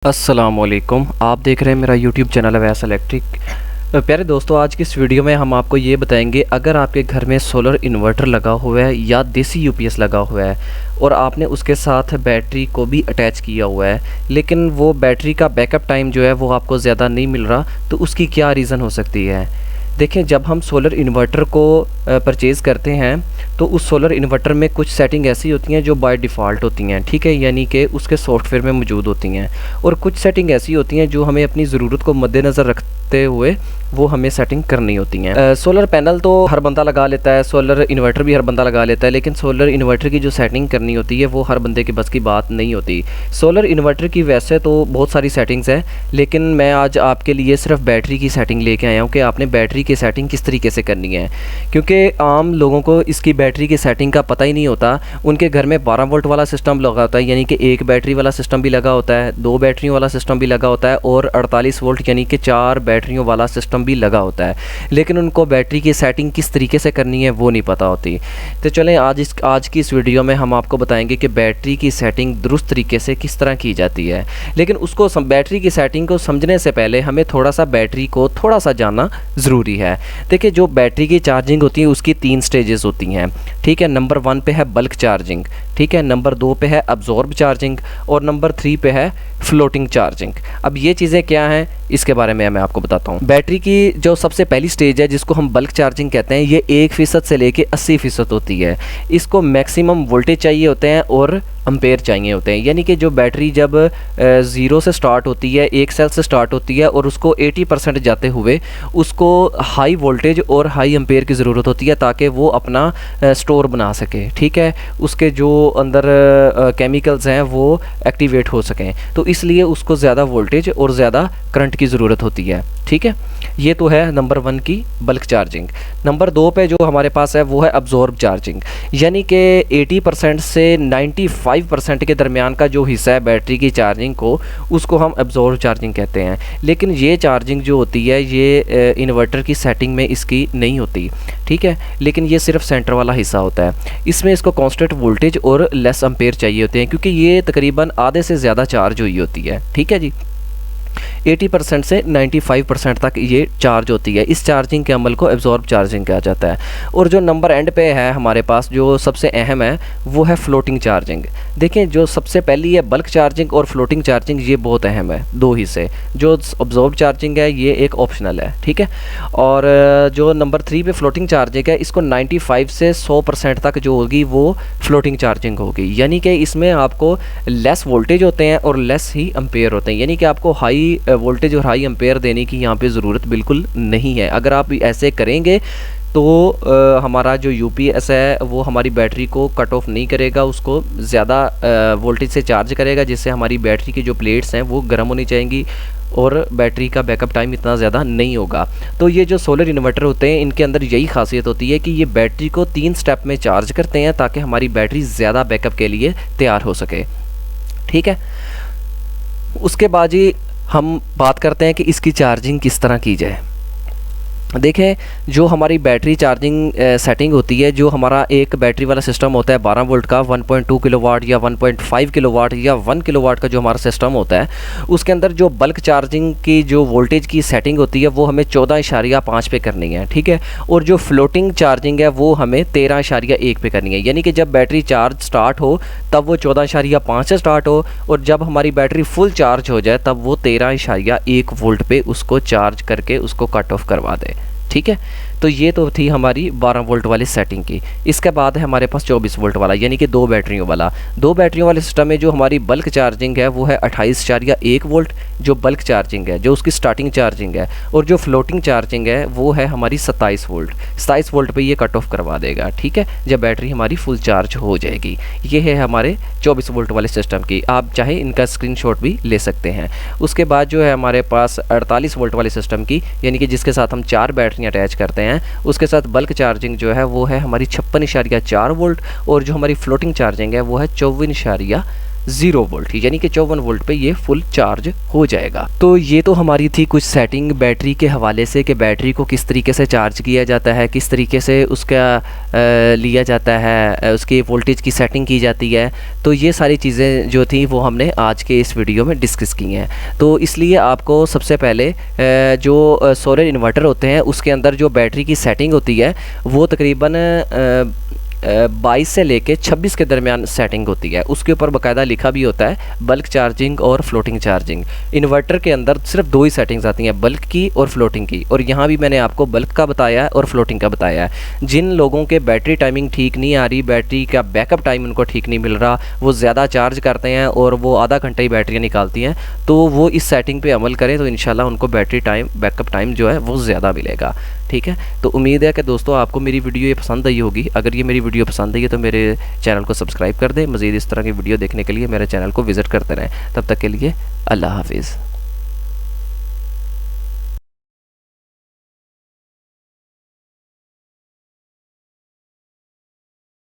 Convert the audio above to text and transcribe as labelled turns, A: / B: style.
A: अस्सलामुअलैकुम, आप देख रहे हैं मेरा यूट्यूब चैनल अवैस इलेक्ट्रिक। प्यारे दोस्तों, आज की इस वीडियो में हम आपको ये बताएंगे, अगर आपके घर में सोलर इन्वर्टर लगा हुआ है या देसी यूपीएस लगा हुआ है और आपने उसके साथ बैटरी को भी अटैच किया हुआ है, लेकिन वो बैटरी का बैकअप टाइम जो है वो आपको ज़्यादा नहीं मिल रहा, तो उसकी क्या रीज़न हो सकती है। देखें, जब हम सोलर इन्वर्टर को परचेज़ करते हैं तो उस सोलर इन्वर्टर में कुछ सेटिंग ऐसी होती हैं जो बाय डिफ़ॉल्ट होती हैं, ठीक है, यानी कि उसके सॉफ्टवेयर में मौजूद होती हैं, और कुछ सेटिंग ऐसी होती हैं जो हमें अपनी ज़रूरत को मद्देनज़र रखते हुए वो हमें सेटिंग करनी होती हैं। सोलर पैनल तो हर बंदा लगा लेता है, सोलर इन्वर्टर भी हर बंदा लगा लेता है, लेकिन सोलर इन्वर्टर की जो सेटिंग करनी होती है वो हर बंदे की बस की बात नहीं होती। सोलर इन्वर्टर की वैसे तो बहुत सारी सेटिंग्स हैं, लेकिन मैं आज आपके लिए सिर्फ बैटरी की सेटिंग लेके आया हूँ कि आपने बैटरी की सेटिंग किस तरीके से करनी है, क्योंकि आम लोगों को इसकी बैटरी की सेटिंग का पता ही नहीं होता। उनके घर में 12 वोल्ट वाला सिस्टम लगा होता है, यानी कि एक बैटरी वाला सिस्टम भी लगा होता है, 2 बैटरियों वाला सिस्टम भी लगा होता है, और 48 वोल्ट यानी कि 4 बैटरियों वाला सिस्टम भी लगा होता है, लेकिन उनको बैटरी की सेटिंग किस तरीके से करनी है वो नहीं पता होती। तो चलें आज की इस वीडियो में हम आपको बताएंगे कि बैटरी की सेटिंग दुरुस्त तरीके से किस तरह की जाती है। लेकिन उसको बैटरी की सेटिंग को समझने से पहले हमें थोड़ा सा बैटरी को थोड़ा सा जानना ज़रूरी है। देखिए, जो बैटरी की चार्जिंग होती है उसकी 3 स्टेजेस होती हैं, ठीक है। नंबर 1 पे है बल्क चार्जिंग, ठीक है, नंबर 2 पे है अब्जॉर्ब चार्जिंग, और नंबर 3 पे है फ्लोटिंग चार्जिंग। अब ये चीज़ें क्या हैं इसके बारे में मैं आपको बताता हूँ। बैटरी की जो सबसे पहली स्टेज है जिसको हम बल्क चार्जिंग कहते हैं, ये 1% से लेके 80% होती है। इसको मैक्सिमम वोल्टेज चाहिए होते हैं और अम्पेयर चाहिए होते हैं, यानी कि जो बैटरी जब 0 से स्टार्ट होती है, 1 सेल से स्टार्ट होती है, और उसको 80% जाते हुए उसको हाई वोल्टेज और हाई अम्पेयर की ज़रूरत होती है ताकि वो अपना स्टोर बना सके, ठीक है, उसके जो अंदर केमिकल्स हैं वो एक्टिवेट हो सकें, तो इसलिए उसको ज़्यादा वोल्टेज और ज़्यादा करंट की ज़रूरत होती है, ठीक है। ये तो है नंबर 1 की बल्क चार्जिंग। नंबर 2 पे जो हमारे पास है वो है अब्जॉर्ब चार्जिंग, यानी कि 80% से 95% के दरमियान का जो हिस्सा है बैटरी की चार्जिंग को, उसको हम अब्जॉर्ब चार्जिंग कहते हैं। लेकिन ये चार्जिंग जो होती है ये इन्वर्टर की सेटिंग में इसकी नहीं होती, ठीक है, लेकिन ये सिर्फ सेंटर वाला हिस्सा होता है। इसमें इसको कांस्टेंट वोल्टेज और लेस अम्पेयर चाहिए होते हैं, क्योंकि ये तकरीबन आधे से ज़्यादा चार्ज हुई होती है, ठीक है जी। 80% से 95% तक ये चार्ज होती है। इस चार्जिंग के अमल को एब्जॉर्ब चार्जिंग कहा जाता है। और जो नंबर एंड पे है हमारे पास, जो सबसे अहम है, वो है फ्लोटिंग चार्जिंग। देखें, जो सबसे पहली है बल्क चार्जिंग और फ्लोटिंग चार्जिंग, ये बहुत अहम है, 2 हिस्से। जो एब्जॉर्ब चार्जिंग है ये एक ऑप्शनल है, ठीक है, और जो नंबर 3 पे फ्लोटिंग चार्जिंग है, इसको 95 से 100% तक जो होगी वो फ्लोटिंग चार्जिंग होगी, यानी कि इसमें आपको लेस वोल्टेज होते हैं और लेस ही अम्पेयर होते हैं, यानी कि आपको हाई वोल्टेज और हाई एम्पेयर देने की यहाँ पे ज़रूरत बिल्कुल नहीं है। अगर आप ऐसे करेंगे तो हमारा जो यूपीएस है वो हमारी बैटरी को कट ऑफ नहीं करेगा, उसको ज़्यादा वोल्टेज से चार्ज करेगा, जिससे हमारी बैटरी की जो प्लेट्स हैं वो गर्म होनी चाहिए और बैटरी का बैकअप टाइम इतना ज़्यादा नहीं होगा। तो ये जो सोलर इन्वर्टर होते हैं इनके अंदर यही खासियत होती है कि ये बैटरी को 3 स्टेप में चार्ज करते हैं ताकि हमारी बैटरी ज़्यादा बैकअप के लिए तैयार हो सके, ठीक है। उसके बाद ही हम बात करते हैं कि इसकी चार्जिंग किस तरह की जाए। देखें, जो हमारी बैटरी चार्जिंग सेटिंग होती है, जो हमारा एक बैटरी वाला सिस्टम होता है 12 वोल्ट का, 1.2 किलोवाट या 1.5 किलोवाट या 1 किलोवाट का जो हमारा सिस्टम होता है, उसके अंदर जो बल्क चार्जिंग की जो वोल्टेज की सेटिंग होती है वो हमें 14.5 पे करनी है, ठीक है, और जो फ्लोटिंग चार्जिंग है वो हमें 13.1 पे करनी है, यानी कि जब बैटरी चार्ज स्टार्ट हो तब वो 14.5 से स्टार्ट हो, और जब हमारी बैटरी फुल चार्ज हो जाए तब वो 13.1 वोल्ट पे उसको चार्ज करके उसको कट ऑफ करवा दे, ठीक है। तो ये तो थी हमारी 12 वोल्ट वाली सेटिंग की। इसके बाद है हमारे पास 24 वोल्ट वाला, यानी कि 2 बैटरियों वाला। 2 बैटरियों वाले सिस्टम में जो हमारी बल्क चार्जिंग है वो है 28.1 वोल्ट, जो बल्क चार्जिंग है, जो उसकी स्टार्टिंग चार्जिंग है, और जो फ्लोटिंग चार्जिंग है वो है हमारी 27 वोल्ट। 27 वोल्ट पे ये कट ऑफ करवा देगा, ठीक है, जब बैटरी हमारी फुल चार्ज हो जाएगी। ये है हमारे 24 वोल्ट वाले सिस्टम की। आप चाहे इनका स्क्रीनशॉट भी ले सकते हैं। उसके बाद जो है हमारे पास 48 वोल्ट वाले सिस्टम की, यानी कि जिसके साथ हम 4 बैटरियाँ अटैच करते हैं, उसके साथ बल्क चार्जिंग जो है वो है हमारी 56.4 वोल्ट, और जो हमारी फ्लोटिंग चार्जिंग है वो है 0 वोल्ट, यानी कि 54 वोल्ट पे ये फुल चार्ज हो जाएगा। तो ये तो हमारी थी कुछ सेटिंग बैटरी के हवाले से कि बैटरी को किस तरीके से चार्ज किया जाता है, किस तरीके से उसका लिया जाता है, उसकी वोल्टेज की सेटिंग की जाती है। तो ये सारी चीज़ें जो थी वो हमने आज के इस वीडियो में डिस्कस की हैं। तो इसलिए आपको सबसे पहले जो सोलर इन्वर्टर होते हैं उसके अंदर जो बैटरी की सेटिंग होती है वो तकरीबन 22 से लेके 26 के दरमियान सेटिंग होती है। उसके ऊपर बाकायदा लिखा भी होता है बल्क चार्जिंग और फ्लोटिंग चार्जिंग। इन्वर्टर के अंदर सिर्फ 2 ही सेटिंग्स आती हैं, बल्क की और फ्लोटिंग की, और यहाँ भी मैंने आपको बल्क का बताया है और फ्लोटिंग का बताया है। जिन लोगों के बैटरी टाइमिंग ठीक नहीं आ रही, बैटरी का बैकअप टाइम उनको ठीक नहीं मिल रहा, वो ज़्यादा चार्ज करते हैं और वो आधा घंटा ही बैटरियाँ निकालती हैं, तो वो इस सेटिंग पर अमल करें तो इंशाल्लाह उनको बैटरी टाइम बैकअप टाइम जो है वो ज़्यादा मिलेगा। ठीक है, तो उम्मीद है कि दोस्तों आपको मेरी वीडियो ये पसंद आई होगी। अगर ये मेरी वीडियो पसंद आई है तो मेरे चैनल को सब्सक्राइब कर दें। मज़ीद इस तरह की वीडियो देखने के लिए मेरे चैनल को विज़िट करते रहें। तब तक के लिए अल्लाह हाफिज़।